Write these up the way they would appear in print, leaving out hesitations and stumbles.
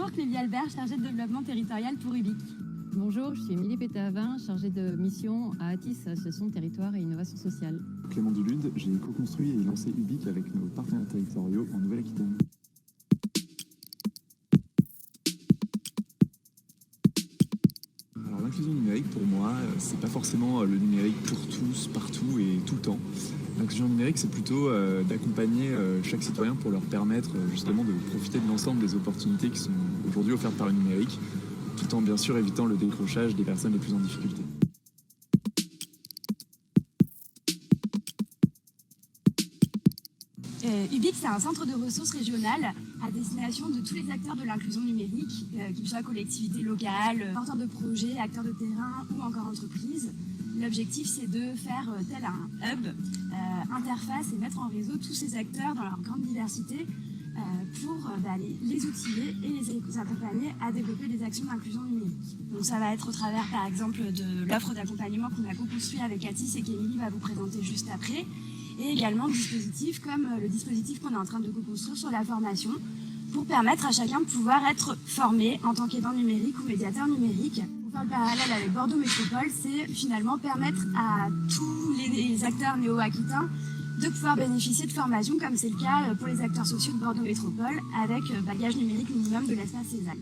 Bonjour, Clélie Albert, chargée de développement territorial pour UBIC. Bonjour, je suis Émilie Pétavin, chargée de mission à ATIS, Association de territoire et innovation sociale. Clément Dulude, j'ai co-construit et lancé UBIC avec nos partenaires territoriaux en Nouvelle-Aquitaine. Alors l'inclusion numérique pour moi, c'est pas forcément le numérique pour tous, partout et tout le temps. L'inclusion numérique, c'est plutôt d'accompagner chaque citoyen pour leur permettre justement de profiter de l'ensemble des opportunités qui sont aujourd'hui offertes par le numérique, tout en bien sûr évitant le décrochage des personnes les plus en difficulté. UBIC, c'est un centre de ressources régional à destination de tous les acteurs de l'inclusion numérique, qu'ils soient collectivités locales, porteurs de projets, acteurs de terrain ou encore entreprises. L'objectif, c'est de faire tel un hub, interface et mettre en réseau tous ces acteurs dans leur grande diversité pour les outiller et les accompagner à développer des actions d'inclusion numérique. Donc ça va être au travers par exemple de l'offre d'accompagnement qu'on a co-construit avec Atis et qu'Émilie va vous présenter juste après, et également dispositifs comme le dispositif qu'on est en train de co-construire sur la formation pour permettre à chacun de pouvoir être formé en tant qu'aidant numérique ou médiateur numérique. Pour faire le parallèle avec Bordeaux Métropole, c'est finalement permettre à tous les acteurs néo-aquitains de pouvoir bénéficier de formations comme c'est le cas pour les acteurs sociaux de Bordeaux Métropole avec bagage numérique minimum de l'espace Cézanne.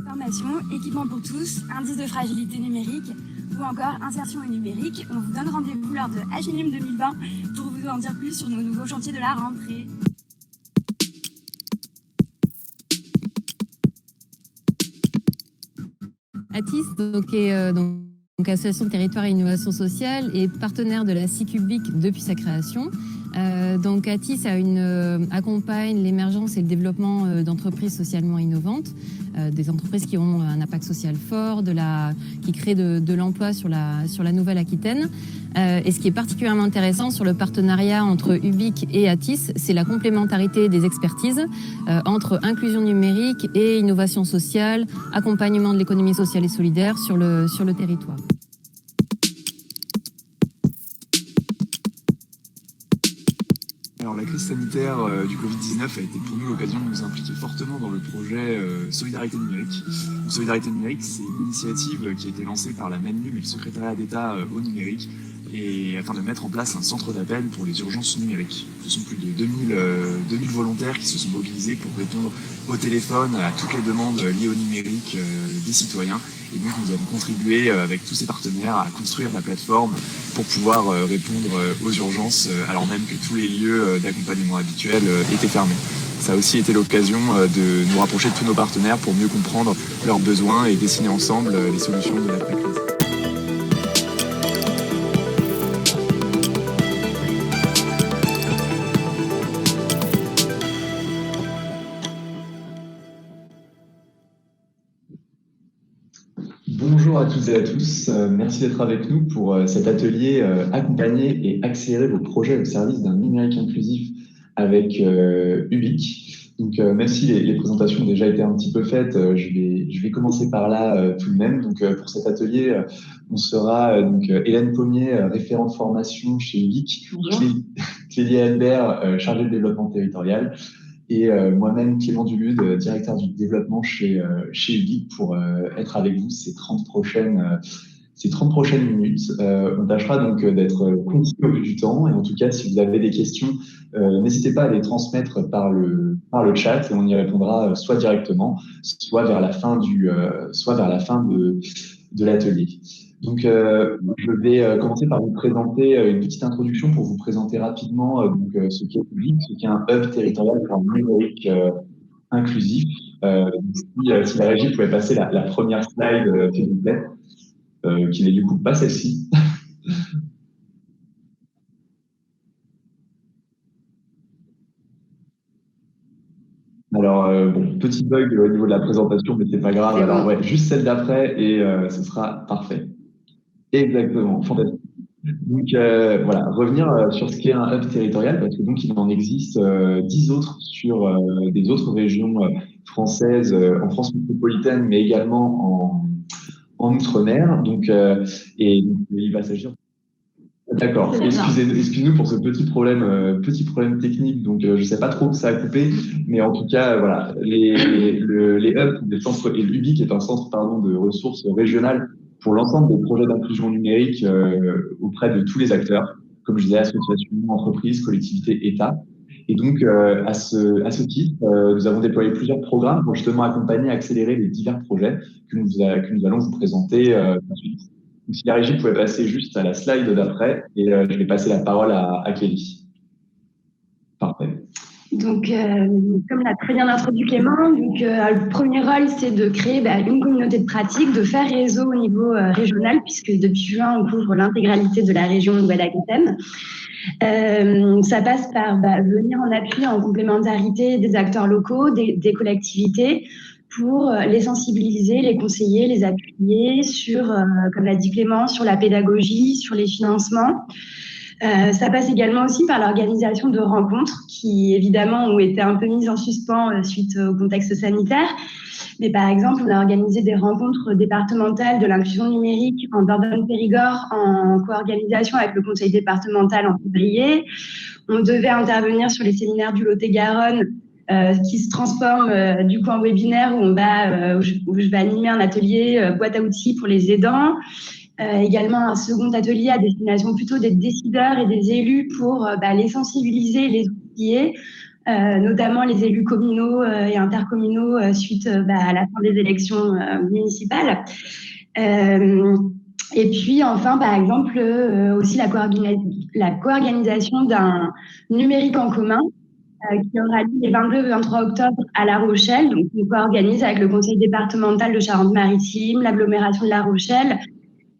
Formation, équipement pour tous, indice de fragilité numérique ou encore insertion et numérique. On vous donne rendez-vous lors de HNM 2020 pour vous en dire plus sur nos nouveaux chantiers de la rentrée. ATIS, donc Association de territoire et innovation sociale, est partenaire de la CICUBIC depuis sa création. Donc ATIS accompagne l'émergence et le développement d'entreprises socialement innovantes, des entreprises qui ont un impact social fort, qui créent de l'emploi sur la Nouvelle-Aquitaine. Et ce qui est particulièrement intéressant sur le partenariat entre UBIC et ATIS, c'est la complémentarité des expertises entre inclusion numérique et innovation sociale, accompagnement de l'économie sociale et solidaire sur le territoire. Alors la crise sanitaire du Covid-19 a été pour nous l'occasion de nous impliquer fortement dans le projet Solidarité numérique. Donc, Solidarité numérique, c'est une initiative qui a été lancée par la MENU et le secrétariat d'État au numérique, et afin de mettre en place un centre d'appel pour les urgences numériques. Ce sont plus de 2000 volontaires qui se sont mobilisés pour répondre au téléphone à toutes les demandes liées au numérique des citoyens. Et donc nous avons contribué avec tous ces partenaires à construire la plateforme pour pouvoir répondre aux urgences alors même que tous les lieux d'accompagnement habituels étaient fermés. Ça a aussi été l'occasion de nous rapprocher de tous nos partenaires pour mieux comprendre leurs besoins et dessiner ensemble les solutions de l'après-crise. Bonjour à toutes et à tous, merci d'être avec nous pour cet atelier accompagner et accélérer vos projets au service d'un numérique inclusif avec UBIC. Donc même si les présentations ont déjà été un petit peu faites, je vais commencer par là tout de même. Donc pour cet atelier, on sera Hélène Pommier, référente formation chez UBIC, Clélie Albert, chargée de développement territorial, et moi-même, Clément Dulude, directeur du développement chez UBIC, pour être avec vous ces 30 prochaines minutes. On tâchera donc d'être concis au bout du temps, et en tout cas, si vous avez des questions, n'hésitez pas à les transmettre par le chat, et on y répondra soit directement, soit vers la fin de l'atelier. Donc, je vais commencer par vous présenter une petite introduction pour vous présenter rapidement ce qu'est UBIC, ce qu'est un hub territorial pour un numérique inclusif. Si la régie pouvait passer la première slide, s'il vous plaît, qui n'est du coup pas celle-ci. Alors, petit bug au niveau de la présentation, mais c'est pas grave. Alors, ouais, juste celle d'après et ce sera parfait. Exactement, fantastique. Donc voilà, revenir sur ce qu'est un hub territorial, parce que donc il en existe 10 autres sur des autres régions françaises, en France métropolitaine, mais également en Outre-mer. Donc, et il va s'agir D'accord. Excusez-nous pour ce petit problème technique. Donc, je sais pas trop où ça a coupé, mais en tout cas, voilà, les hubs, les centres, et l'UBIC est un centre, de ressources régionales pour l'ensemble des projets d'inclusion numérique auprès de tous les acteurs, comme je disais, associations, entreprises, collectivités, État. Et donc, à ce titre, nous avons déployé plusieurs programmes pour justement accompagner et accélérer les divers projets que nous allons vous présenter ensuite. Donc, si la régie pouvait passer juste à la slide d'après, et je vais passer la parole à Kelly. Parfait. Donc, comme l'a très bien introduit Clément, le premier rôle, c'est de créer une communauté de pratique, de faire réseau au niveau régional, puisque depuis juin, on couvre l'intégralité de la région Nouvelle-Aquitaine. Ça passe par venir en appui, en complémentarité des acteurs locaux, des collectivités, pour les sensibiliser, les conseiller, les appuyer sur, comme l'a dit Clément, sur la pédagogie, sur les financements. Ça passe également aussi par l'organisation de rencontres qui, évidemment, ont été un peu mises en suspens suite au contexte sanitaire. Mais par exemple, on a organisé des rencontres départementales de l'inclusion numérique en Dordogne-Périgord en co-organisation avec le conseil départemental en février. On devait intervenir sur les séminaires du Lot-et-Garonne qui se transforme du coup en webinaire où je vais animer un atelier boîte à outils pour les aidants. Également un second atelier à destination plutôt des décideurs et des élus pour les sensibiliser, les outiller, notamment les élus communaux et intercommunaux suite à la fin des élections municipales. Et puis enfin, par exemple, aussi la co-organisation d'un numérique en commun qui aura lieu les 22 et 23 octobre à La Rochelle. Donc, on co-organise avec le conseil départemental de Charente-Maritime, l'agglomération de La Rochelle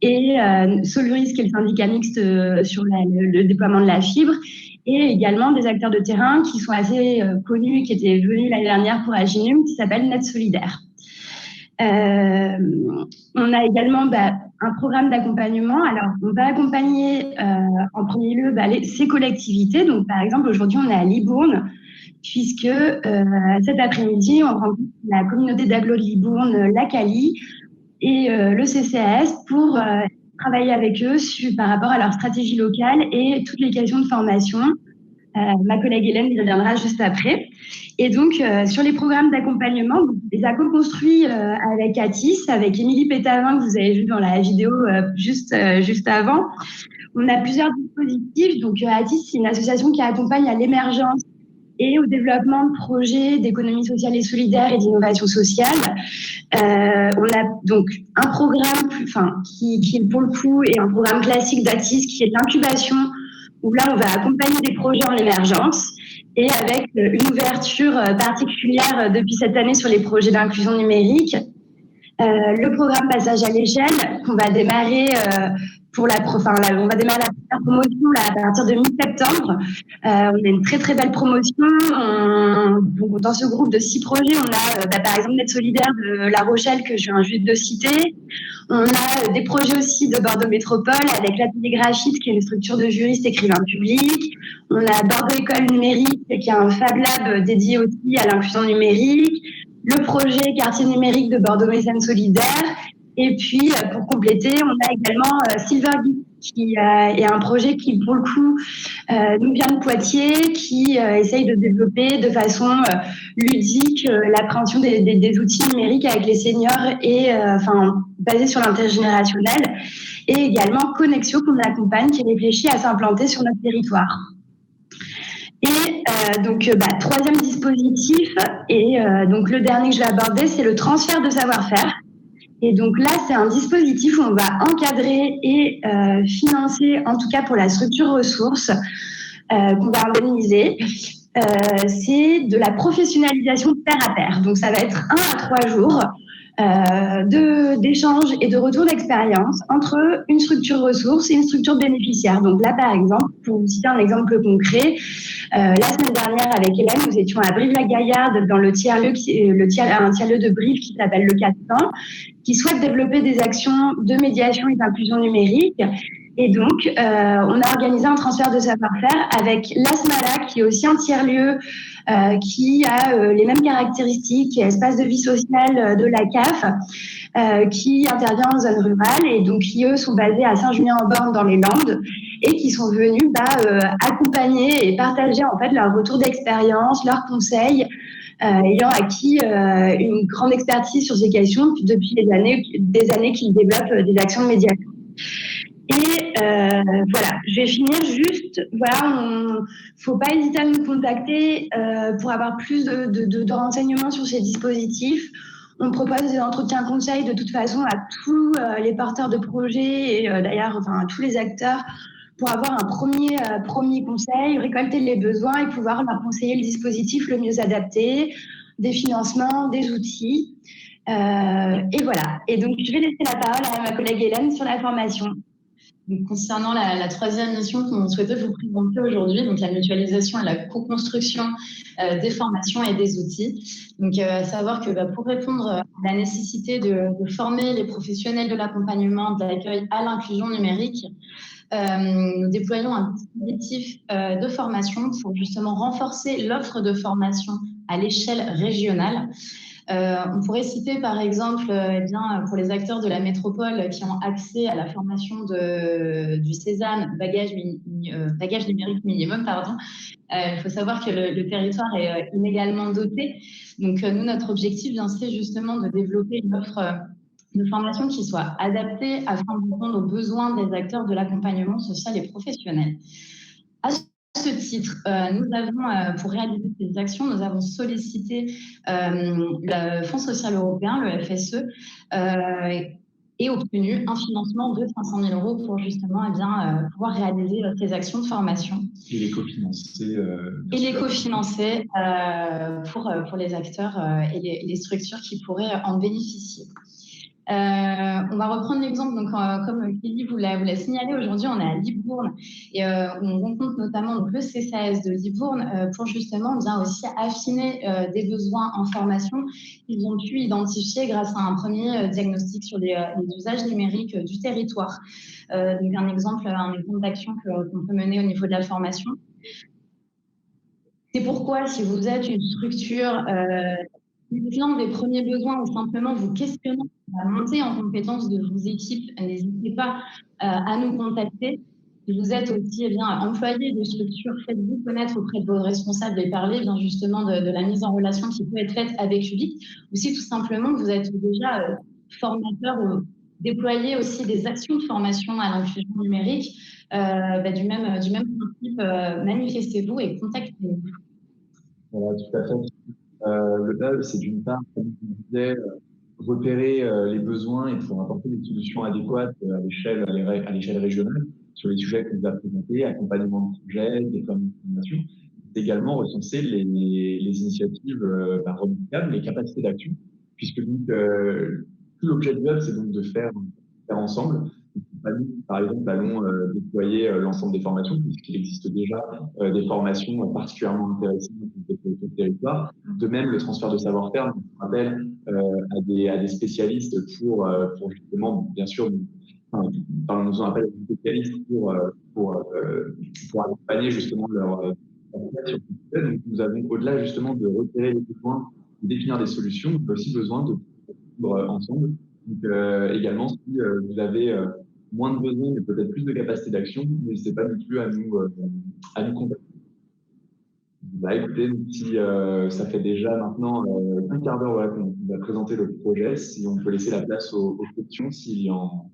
et Soluris, qui est le syndicat mixte sur le déploiement de la fibre, et également des acteurs de terrain qui sont assez connus, qui étaient venus l'année dernière pour Aginum, qui s'appelle Net Solidaire. On a également un programme d'accompagnement. Alors, on va accompagner en premier lieu ces collectivités. Donc, par exemple, aujourd'hui, on est à Libourne, puisque cet après-midi, on rencontre la communauté d'agglo de Libourne, la Cali, et le CCAS pour travailler avec eux par rapport à leur stratégie locale et toutes les questions de formation. Ma collègue Hélène y reviendra juste après. Et donc, sur les programmes d'accompagnement, on les a co-construits avec Atis, avec Émilie Pétavin, que vous avez vu dans la vidéo juste avant. On a plusieurs dispositifs. Donc, Atis, c'est une association qui accompagne à l'émergence et au développement de projets d'économie sociale et solidaire et d'innovation sociale. On a donc un programme qui pour le coup est un programme classique d'Atis qui est l'incubation, où là on va accompagner des projets en émergence et avec une ouverture particulière depuis cette année sur les projets d'inclusion numérique. Le programme Passage à l'échelle qu'on va démarrer on va démarrer la première promotion à partir de mi-septembre. On a une très très belle promotion. Donc, dans ce groupe de 6 projets, on a par exemple Net Solidaire de La Rochelle que je viens juste de citer. On a des projets aussi de Bordeaux Métropole avec l'Atelier Graphite qui est une structure de juristes écrivains publics. On a Bordeaux École Numérique qui est un Fab Lab dédié aussi à l'inclusion numérique. Le projet Quartier Numérique de Bordeaux Mécène Solidaire. Et puis, pour compléter, on a également Silvergeek, qui est un projet qui, pour le coup, nous vient de Poitiers, qui essaye de développer de façon ludique l'appréhension des outils numériques avec les seniors et basé sur l'intergénérationnel. Et également Connexio, qu'on accompagne, qui réfléchit à s'implanter sur notre territoire. Et troisième dispositif, et donc le dernier que je vais aborder, c'est le transfert de savoir-faire. Et donc là, c'est un dispositif où on va encadrer et financer, en tout cas pour la structure ressources qu'on va organiser. C'est de la professionnalisation pair à pair. Donc ça va être 1 à 3 jours d'échanges et de retour d'expérience entre une structure ressource et une structure bénéficiaire. Donc là, par exemple, pour vous citer un exemple concret, la semaine dernière avec Hélène, nous étions à Brive-la-Gaillarde dans un tiers-lieu de Brive qui s'appelle le 400, qui souhaite développer des actions de médiation et d'inclusion numérique. Et donc, on a organisé un transfert de savoir-faire avec l'ASMALA, qui est aussi un tiers-lieu qui a les mêmes caractéristiques, qui est espace de vie sociale de la CAF, qui intervient en zone rurale et donc qui, eux, sont basés à Saint-Julien-en-Born dans les Landes et qui sont venus accompagner et partager en fait leur retour d'expérience, leurs conseils, ayant acquis une grande expertise sur ces questions depuis des années qu'ils développent des actions de médiation. Et voilà, je vais finir juste, voilà, faut pas hésiter à nous contacter pour avoir plus de renseignements sur ces dispositifs. On propose des entretiens conseils de toute façon à tous les porteurs de projets et d'ailleurs à tous les acteurs pour avoir un premier conseil, récolter les besoins et pouvoir leur conseiller le dispositif le mieux adapté, des financements, des outils. Et voilà. Et donc, je vais laisser la parole à ma collègue Hélène sur la formation. Donc, concernant la troisième mission qu'on souhaitait vous présenter aujourd'hui, donc la mutualisation et la co-construction des formations et des outils. Donc, à savoir que pour répondre à la nécessité de former les professionnels de l'accompagnement, de l'accueil à l'inclusion numérique, nous déployons un dispositif de formation pour justement renforcer l'offre de formation à l'échelle régionale. On pourrait citer par exemple pour les acteurs de la métropole qui ont accès à la formation du Sésame, bagage numérique minimum, pardon. Il faut savoir que le territoire est inégalement doté. Donc nous, notre objectif, c'est justement de développer une offre de formation qui soit adaptée afin de répondre aux besoins des acteurs de l'accompagnement social et professionnel. À ce titre, nous avons, pour réaliser ces actions, nous avons sollicité le Fonds social européen, le FSE, et obtenu un financement de 500 000 € pour justement pouvoir réaliser ces actions de formation. Et les cofinancer. Et les cofinancer pour les acteurs et les structures qui pourraient en bénéficier. On va reprendre l'exemple, donc comme Kelly vous l'a signalé, aujourd'hui on est à Libourne et on rencontre notamment donc, le CCAS de Libourne pour justement aussi affiner des besoins en formation qu'ils ont pu identifier grâce à un premier diagnostic sur les usages numériques du territoire. Donc un exemple d'action qu'on peut mener au niveau de la formation. C'est pourquoi si vous êtes une structure décelant des premiers besoins ou simplement vous questionnant la montée en compétences de vos équipes, n'hésitez pas à nous contacter. Si vous êtes aussi employé de structures, faites-vous connaître auprès de vos responsables et parlez justement de la mise en relation qui peut être faite avec Ubique. Ou si tout simplement vous êtes déjà formateur ou déployez aussi des actions de formation à l'inclusion numérique, du même principe, manifestez-vous et contactez-nous. Voilà, tout à fait. Le DAV, c'est d'une part, comme je disais, repérer les besoins et pour apporter des solutions adéquates à l'échelle régionale sur les sujets qu'on vous a présentés, accompagnement de projet, déploiement de formation. C'est également recenser les initiatives remarquables, les capacités d'action, puisque donc tout l'objet du DAV, c'est donc de faire ensemble. Nous, par exemple, allons déployer l'ensemble des formations, puisqu'il existe déjà des formations particulièrement intéressantes sur le territoire. De même, le transfert de savoir-faire, on rappelle à des spécialistes pour justement, bien sûr, nous en appelle des spécialistes pour accompagner justement leur sur ce sujet. Donc, nous avons, au-delà justement de repérer les besoins, de définir des solutions, nous avons aussi besoin de vivre ensemble. Donc, également, si vous avez moins de besoins, mais peut-être plus de capacité d'action, n'hésitez pas non plus à nous contacter. Bah, écoutez, si ça fait déjà maintenant un quart d'heure qu'on va présenter le projet, si on peut laisser la place aux questions, s'il y en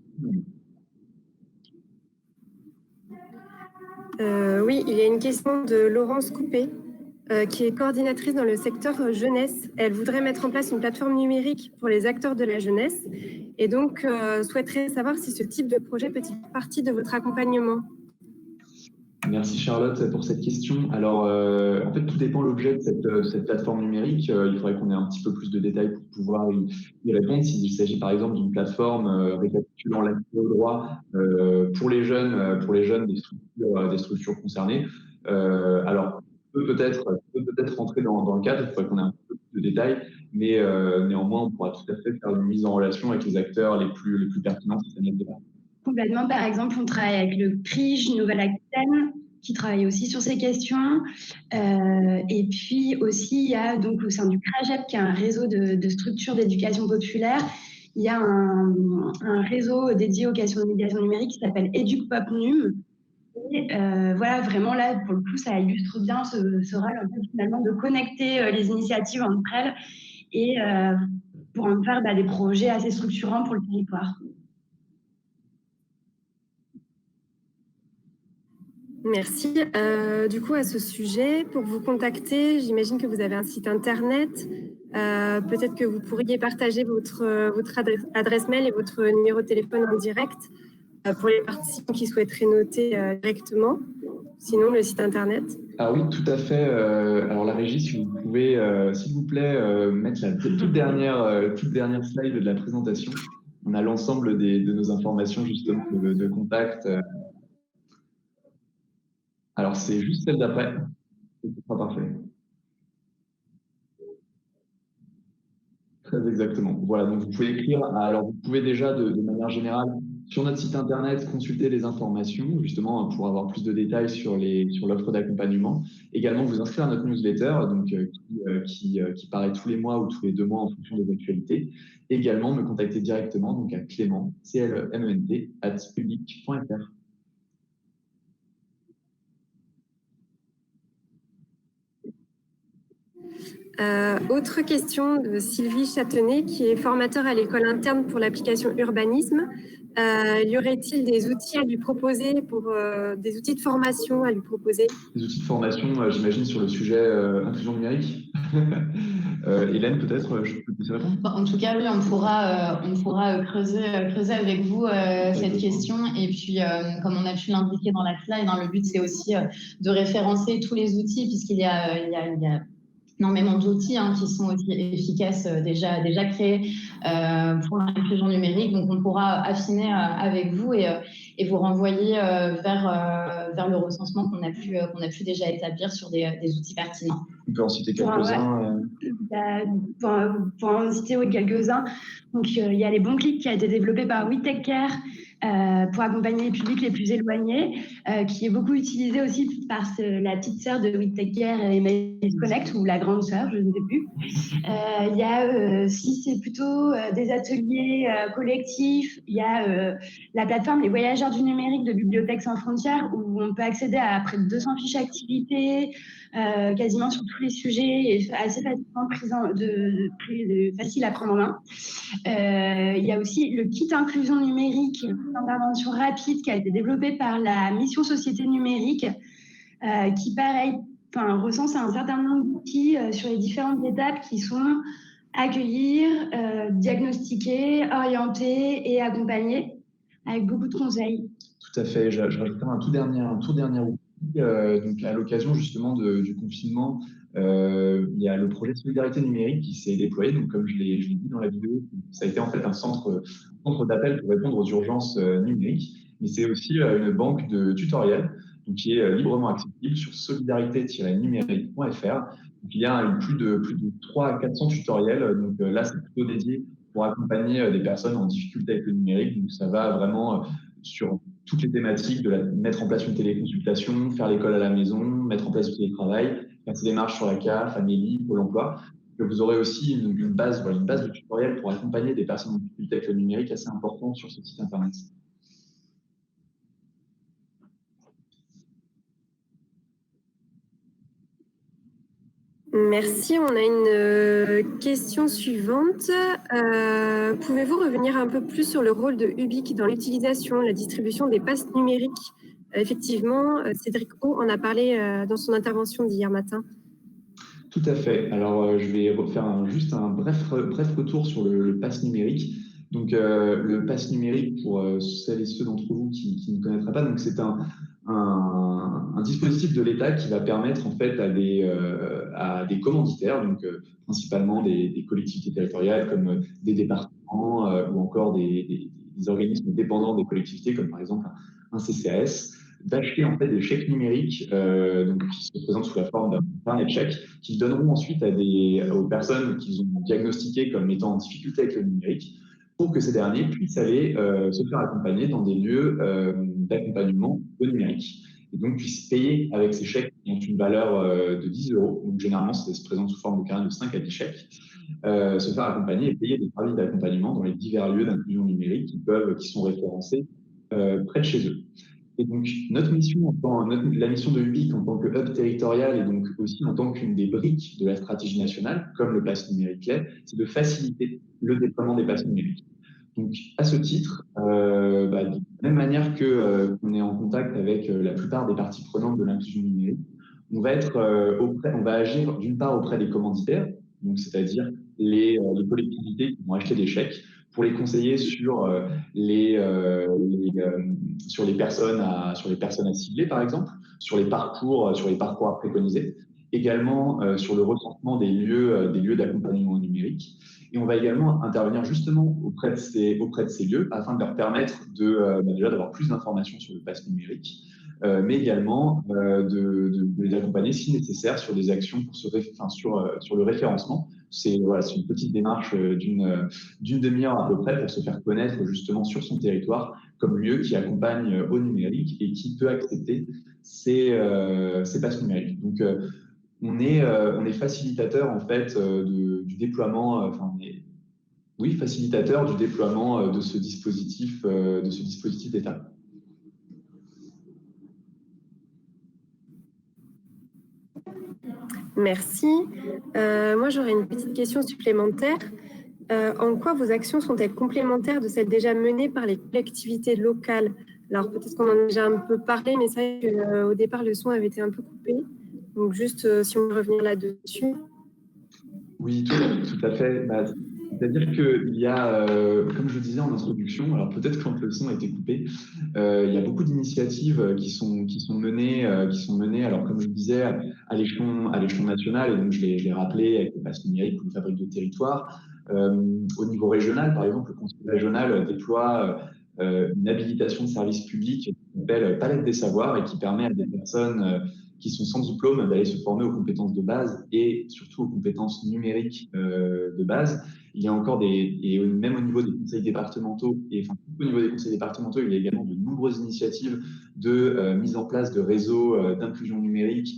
oui, il y a une question de Laurence Coupé, qui est coordinatrice dans le secteur jeunesse. Elle voudrait mettre en place une plateforme numérique pour les acteurs de la jeunesse et donc souhaiterait savoir si ce type de projet peut faire partie de votre accompagnement. Merci Charlotte pour cette question. Alors, en fait, tout dépend de l'objet de cette plateforme numérique. Il faudrait qu'on ait un petit peu plus de détails pour pouvoir y répondre. S'il s'agit par exemple d'une plateforme récapitulant l'accès au droit pour les jeunes des structures concernées. Alors, peut-être rentrer dans le cadre. Il faudrait qu'on ait un peu plus de détails, mais néanmoins, on pourra tout à fait faire une mise en relation avec les acteurs les plus pertinents si ça n'était pas. Complètement. Par exemple, on travaille avec le CRIJ Nouvelle-Aquitaine, qui travaille aussi sur ces questions. Et puis aussi, il y a donc au sein du CRAGEP, qui est un réseau de structures d'éducation populaire, il y a un réseau dédié aux questions de médiation numérique qui s'appelle EducPopNum. Et voilà, vraiment là, pour le coup, ça illustre bien ce rôle en fait, finalement de connecter les initiatives entre elles et pour en faire des projets assez structurants pour le territoire. Merci. Du coup, à ce sujet, pour vous contacter, j'imagine que vous avez un site internet. Peut-être que vous pourriez partager votre adresse mail et votre numéro de téléphone en direct pour les participants qui souhaiteraient noter directement. Sinon, le site internet. Ah oui, tout à fait. Alors la régie, si vous pouvez, s'il vous plaît, mettre la toute dernière slide de la présentation. On a l'ensemble de nos informations justement de contact. Alors c'est juste celle d'après. Ce sera parfait. Très exactement. Voilà, donc vous pouvez écrire. Alors vous pouvez déjà de manière générale sur notre site internet consulter les informations justement pour avoir plus de détails sur l'offre d'accompagnement. Également vous inscrire à notre newsletter donc qui paraît tous les mois ou tous les 2 mois en fonction des actualités. Également me contacter directement donc à Clément clement@public.fr. Autre question de Sylvie Châtenay, qui est formateur à l'école interne pour l'application urbanisme. Y aurait-il des outils à lui proposer, des outils de formation à lui proposer? Des outils de formation, j'imagine, sur le sujet inclusion numérique. Hélène, peut-être, je peux te répondre? En tout cas, oui, on pourra creuser avec vous cette question. Et puis, comme on a pu l'indiquer dans la slide, le but, c'est aussi de référencer tous les outils, puisqu'il y a énormément d'outils qui sont aussi efficaces déjà créés pour l'inclusion numérique. Donc, on pourra affiner avec vous et vous renvoyer vers le recensement qu'on a pu déjà établir sur des outils pertinents. On peut en citer quelques-uns. Pour en citer quelques-uns. Donc, il y a les bons clics qui a été développé par We Take Care pour accompagner les publics les plus éloignés, qui est beaucoup utilisé aussi par la petite sœur de We Take Care, Emmaüs Connect, ou la grande sœur, je ne sais plus. Il y a, si c'est plutôt des ateliers collectifs, il y a la plateforme Les Voyageurs du numérique de Bibliothèques sans frontières, où on peut accéder à près de 200 fiches activités, quasiment sur tous les sujets, et assez facilement facile à prendre en main. Il y a aussi le kit inclusion numérique d'intervention rapide qui a été développé par la mission Société numérique, qui pareil recense un certain nombre d'outils sur les différentes étapes qui sont accueillir, diagnostiquer, orienter et accompagner, avec beaucoup de conseils. Tout à fait. Je rajouterai un tout dernier outil. Donc à l'occasion justement du confinement, il y a le projet Solidarité numérique qui s'est déployé. Donc comme je l'ai dit dans la vidéo, ça a été en fait un centre d'appel pour répondre aux urgences numériques. Mais c'est aussi une banque de tutoriels donc, qui est librement accessible sur solidarité-numérique.fr. Donc, il y a plus de 300 à 400 tutoriels. Donc là, c'est plutôt dédié pour accompagner des personnes en difficulté avec le numérique. Donc ça va vraiment sur toutes les thématiques de mettre en place une téléconsultation, faire l'école à la maison, mettre en place du télétravail, faire ses démarches sur la CAF, Amélie, Pôle emploi. Que vous aurez aussi une base de tutoriels pour accompagner des personnes en difficulté avec le numérique assez importante sur ce site internet. Merci. On a une question suivante. Pouvez-vous revenir un peu plus sur le rôle de Ubique dans l'utilisation, la distribution des passes numériques? Effectivement, Cédric O en a parlé dans son intervention d'hier matin. Tout à fait. Alors, je vais refaire juste un bref retour sur le pass numérique. Donc, le pass numérique, pour celles et ceux d'entre vous qui ne connaîtraient pas, donc c'est un dispositif de l'État qui va permettre en fait à des commanditaires, donc principalement des collectivités territoriales comme des départements ou encore des organismes dépendants des collectivités comme par exemple un CCAS, d'acheter en fait des chèques numériques donc, qui se présentent sous la forme d'un carnet de chèques qu'ils donneront ensuite aux personnes qu'ils ont diagnostiquées comme étant en difficulté avec le numérique pour que ces derniers puissent aller se faire accompagner dans des lieux d'accompagnement au numérique. Et donc puissent payer avec ces chèques qui ont une valeur de 10 €. Donc généralement, ça se présente sous forme de carnet de 5 à 10 chèques. Se faire accompagner et payer des services d'accompagnement dans les divers lieux d'inclusion numérique qui sont référencés près de chez eux. Et donc, notre mission, la mission de Ubique en tant que hub territorial et donc aussi en tant qu'une des briques de la stratégie nationale, comme le pass numérique l'est, c'est de faciliter le déploiement des passes numériques. Donc, à ce titre, de la même manière qu'on est en contact avec la plupart des parties prenantes de l'inclusion numérique, on va agir d'une part auprès des commanditaires, donc c'est-à-dire les collectivités qui vont acheter des chèques, pour les conseiller sur les personnes à cibler, par exemple, sur les parcours à préconiser, également sur le recensement des lieux d'accompagnement numérique. Et on va également intervenir justement auprès de ces lieux afin de leur permettre déjà d'avoir plus d'informations sur le pass numérique, mais également de les accompagner si nécessaire sur des actions sur le référencement. C'est une petite démarche d'une demi-heure à peu près pour se faire connaître justement sur son territoire comme lieu qui accompagne au numérique et qui peut accepter ces passes numériques. Donc, on est facilitateur en fait du déploiement, facilitateur du déploiement de ce dispositif d'État. Merci. Moi, j'aurais une petite question supplémentaire. En quoi vos actions sont-elles complémentaires de celles déjà menées par les collectivités locales? Alors, peut-être qu'on en a déjà un peu parlé, mais c'est vrai qu'au départ, le son avait été un peu coupé. Donc, juste si on peut revenir là-dessus. Oui, tout à fait. C'est-à-dire qu'il y a, comme je le disais en introduction, alors peut-être quand le son a été coupé, il y a beaucoup d'initiatives qui sont menées, alors comme je le disais, à l'échelon national, et donc je l'ai rappelé avec le pass numérique ou une fabrique de territoire. Au niveau régional, par exemple, le conseil régional déploie une habilitation de service public qui s'appelle Palette des savoirs et qui permet à des personnes qui sont sans diplôme d'aller se former aux compétences de base et surtout aux compétences numériques de base. Il y a encore et même au niveau des conseils départementaux, au niveau des conseils départementaux, il y a également de nombreuses initiatives de mise en place de réseaux d'inclusion numérique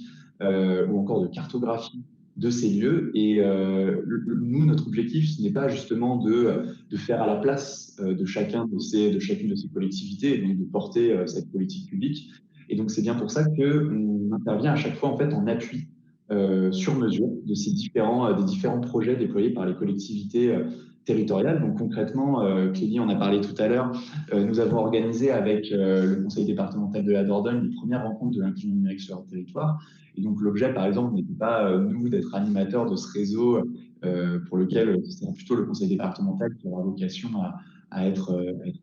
ou encore de cartographie de ces lieux. Et nous, notre objectif, ce n'est pas justement de faire à la place de chacune de ces collectivités, et donc de porter cette politique publique. Et donc, c'est bien pour ça qu'on intervient à chaque fois en fait en appui sur mesure de des différents projets déployés par les collectivités territoriales. Donc concrètement, Clélie en a parlé tout à l'heure, nous avons organisé avec le conseil départemental de la Dordogne les premières rencontres de l'inclusion numérique sur leur territoire. Et donc l'objet, par exemple, n'était pas nous d'être animateurs de ce réseau pour lequel c'est plutôt le conseil départemental qui aura vocation à être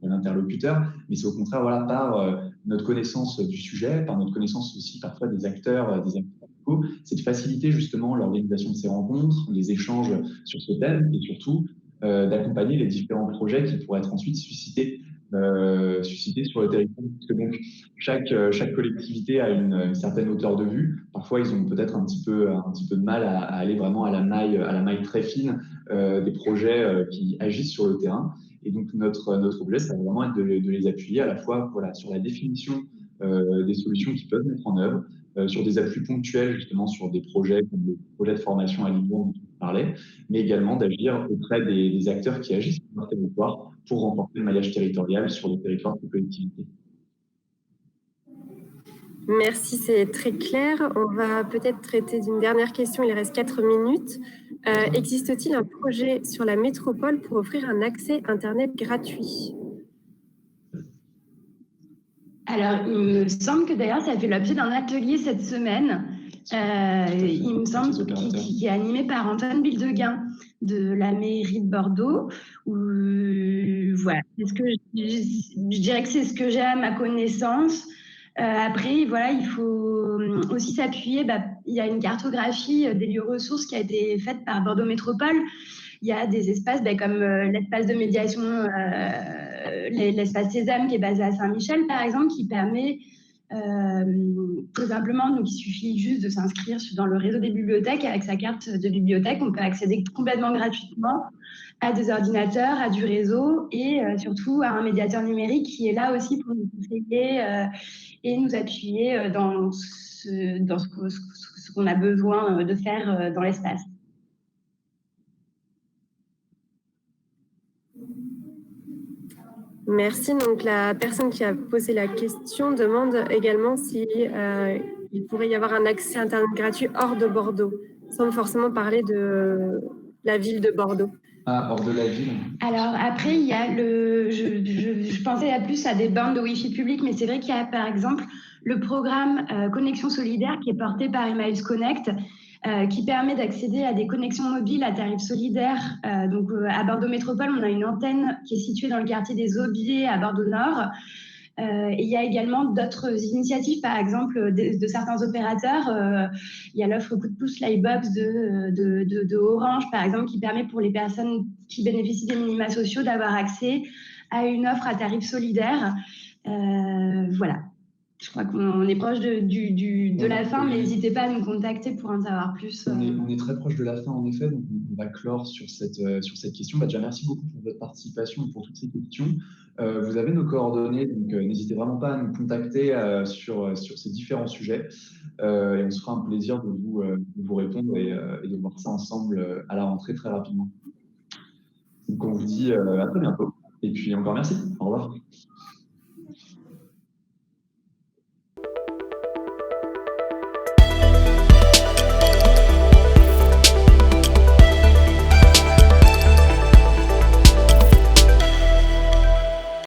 l'interlocuteur, mais c'est au contraire par notre connaissance du sujet, par notre connaissance aussi parfois des acteurs locaux, c'est de faciliter justement l'organisation de ces rencontres, les échanges sur ce thème et surtout d'accompagner les différents projets qui pourraient être ensuite suscités sur le territoire. Parce que donc chaque collectivité a une certaine hauteur de vue. Parfois, ils ont peut-être un petit peu de mal à aller vraiment à la maille très fine des projets qui agissent sur le terrain. Et donc, notre objet, ça va vraiment être de les appuyer à la fois sur la définition des solutions qu'ils peuvent mettre en œuvre, sur des appuis ponctuels, justement, sur des projets comme le projet de formation à Lyon dont on parlait, mais également d'agir auprès des acteurs qui agissent sur leur territoire pour renforcer le maillage territorial sur le territoire des collectivités. Merci, c'est très clair. On va peut-être traiter d'une dernière question, il reste 4 minutes. Existe-t-il un projet sur la métropole pour offrir un accès Internet gratuit? Alors, il me semble que d'ailleurs, ça fait l'objet d'un atelier cette semaine. Il me semble qui est animé par Antoine Bildeguin de la mairie de Bordeaux. Voilà, je dirais que c'est ce que j'ai à ma connaissance. Après, voilà, il faut aussi s'appuyer. Il y a une cartographie des lieux ressources qui a été faite par Bordeaux Métropole. Il y a des espaces comme l'espace de médiation, l'espace Sésame qui est basé à Saint-Michel, par exemple, qui permet Tout simplement, donc, il suffit juste de s'inscrire dans le réseau des bibliothèques. Avec sa carte de bibliothèque, on peut accéder complètement gratuitement à des ordinateurs, à du réseau et surtout à un médiateur numérique qui est là aussi pour nous conseiller et nous appuyer dans ce qu'on a besoin de faire dans l'espace. Merci. Donc, la personne qui a posé la question demande également si il pourrait y avoir un accès Internet gratuit hors de Bordeaux, sans forcément parler de la ville de Bordeaux. Ah, hors de la ville. Alors après, il y a je pensais plus à des bandes de Wi-Fi public, mais c'est vrai qu'il y a par exemple le programme Connexion Solidaire qui est porté par Emmaüs Connect, qui permet d'accéder à des connexions mobiles à tarif solidaire. Donc à Bordeaux Métropole, on a une antenne qui est située dans le quartier des Aubiers à Bordeaux Nord. Et il y a également d'autres initiatives, par exemple de certains opérateurs. Il y a l'offre coup de pouce Livebox de Orange, par exemple, qui permet pour les personnes qui bénéficient des minima sociaux d'avoir accès à une offre à tarif solidaire. Voilà. Je crois qu'on est proche de la fin, mais n'hésitez pas à nous contacter pour en savoir plus. On est très proche de la fin, en effet, donc on va clore sur cette question. Déjà, merci beaucoup pour votre participation et pour toutes ces questions. Vous avez nos coordonnées, donc n'hésitez vraiment pas à nous contacter sur ces différents sujets. Et on se fera un plaisir de vous répondre et de voir ça ensemble à la rentrée très rapidement. Donc on vous dit à très bientôt. Et puis encore merci. Au revoir.